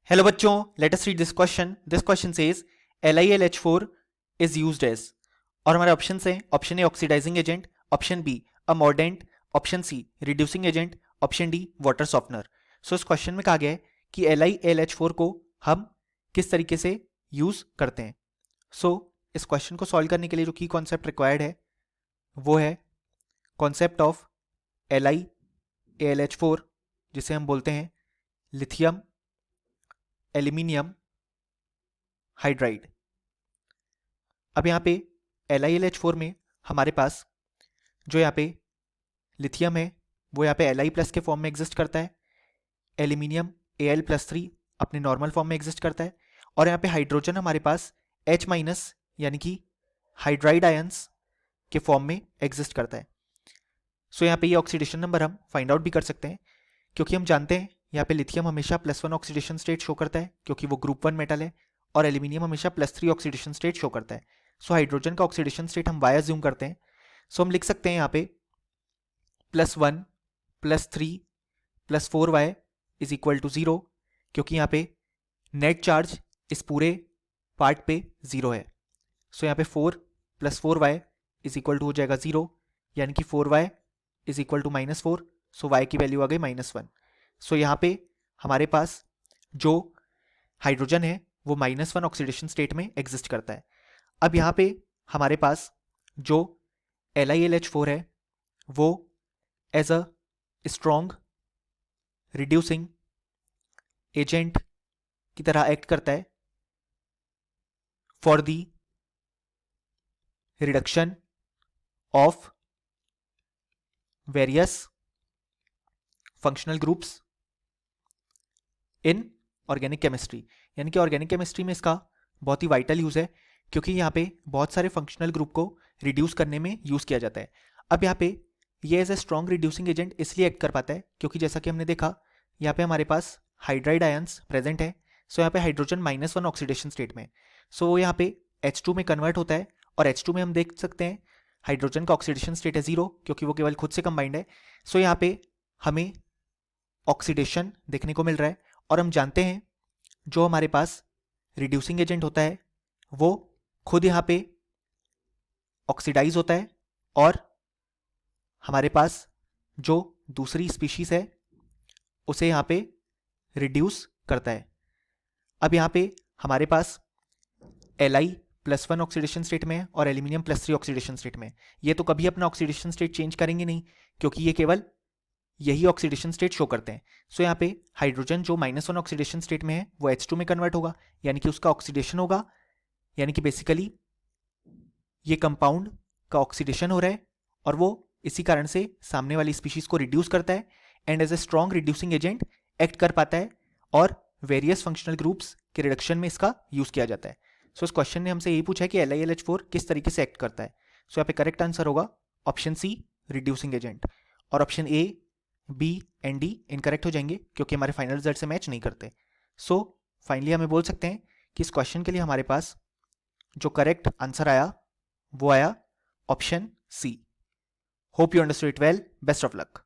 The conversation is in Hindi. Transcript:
हेलो बच्चों, let us read this question. This question says LiLH4 is used as, और हमारे ऑप्शन हैं option A oxidising agent, option B a mordant, option C reducing agent, option D water softener. So इस क्वेश्चन में कहा गया है कि LiLH4 को हम किस तरीके से यूज करते हैं. सो इस क्वेश्चन को सॉल्व करने के लिए जो की कॉन्सेप्ट रिक्वायर्ड है वो है कॉन्सेप्ट ऑफ LiAlH4, जिसे हम बोलते हैं लिथियम एल्यूमिनियम हाइड्राइड. अब यहाँ पे LiLH4 में हमारे पास जो यहाँ पे लिथियम है वो यहाँ पे Li प्लस के फॉर्म में एग्जिस्ट करता है, एल्यूमिनियम Al+3 अपने नॉर्मल फॉर्म में एग्जिस्ट करता है, और यहाँ पे हाइड्रोजन हमारे पास H- यानी कि हाइड्राइड आयंस के फॉर्म में एग्जिस्ट करता है. सो यहाँ पे ये ऑक्सीडेशन नंबर हम फाइंड आउट भी कर सकते हैं, क्योंकि हम जानते हैं यहाँ पे लिथियम हमेशा +1 ऑक्सीडेशन स्टेट शो करता है क्योंकि वो ग्रुप 1 मेटल है, और एल्यूमिनियम हमेशा +3 ऑक्सीडेशन स्टेट शो करता है. सो हाइड्रोजन का ऑक्सीडेशन स्टेट हम वाई अज्यूम करते हैं. सो हम लिख सकते हैं यहाँ पे +1 +3 +4y इज इक्वल टू 0, क्योंकि यहाँ पे नेट चार्ज इस पूरे पार्ट पे 0 है. सो यहाँ पे 4 + 4y इज इक्वल टू हो जाएगा 0, यानी कि 4y is equal to -4. So y की वैल्यू आ गई -1. सो यहाँ पे हमारे पास जो हाइड्रोजन है वो -1 ऑक्सीडेशन स्टेट में एग्जिस्ट करता है. अब यहाँ पे हमारे पास जो LiLH4 है वो as a strong reducing agent की तरह एक्ट करता है for the reduction of various functional groups in organic chemistry. यानी कि ऑर्गेनिक केमिस्ट्री में इसका बहुत ही वाइटल यूज है, क्योंकि यहाँ पे बहुत सारे फंक्शनल ग्रुप को रिड्यूस करने में यूज किया जाता है. अब यहाँ पे ये as a strong reducing agent इसलिए एक्ट कर पाता है क्योंकि जैसा कि हमने देखा यहाँ पे हमारे पास हाइड्राइड आयंस प्रेजेंट है. सो यहाँ पे हाइड्रोजन -1 ऑक्सीडेशन स्टेट में, सो यहाँ पे H2 में कन्वर्ट होता है, और H2 में हम देख सकते हैं हाइड्रोजन का ऑक्सीडेशन स्टेट है 0 क्योंकि वो केवल खुद से कंबाइंड है. सो यहाँ पे हमें ऑक्सीडेशन देखने को मिल रहा है, और हम जानते हैं जो हमारे पास रिड्यूसिंग एजेंट होता है वो खुद यहाँ पे ऑक्सीडाइज होता है, और हमारे पास जो दूसरी स्पीशीज है उसे यहाँ पे रिड्यूस करता है. अब यहाँ पे हमारे पास Li+1 ऑक्सीडेशन स्टेट में है और एल्यूमिनियम +3 ऑक्सीडेशन स्टेट में. ये तो कभी अपना ऑक्सीडेशन स्टेट चेंज करेंगे नहीं क्योंकि ये केवल यही ऑक्सीडेशन स्टेट शो करते हैं. सो यहाँ पे हाइड्रोजन जो -1 ऑक्सीडेशन स्टेट में है वो H2 में कन्वर्ट होगा, यानी कि उसका ऑक्सीडेशन होगा, यानी कि बेसिकली ये कंपाउंड का ऑक्सीडेशन हो रहा है, और वो इसी कारण से सामने वाली स्पीशीज को रिड्यूस करता है and as a strong reducing agent act कर पाता है, और वेरियस फंक्शनल ग्रुप्स के रिडक्शन में इसका यूज किया जाता है. सो इस क्वेश्चन ने हमसे यही पूछा है कि LiLH4 किस तरीके से एक्ट करता है. सो यहाँ पे करेक्ट आंसर होगा ऑप्शन सी रिड्यूसिंग एजेंट, और option A B and D incorrect हो जाएंगे क्योंकि हमारे फाइनल रिजल्ट से मैच नहीं करते. सो फाइनली हमें बोल सकते हैं कि इस क्वेश्चन के लिए हमारे पास जो करेक्ट आंसर आया वो आया option C. Hope you understood it well. Best of luck.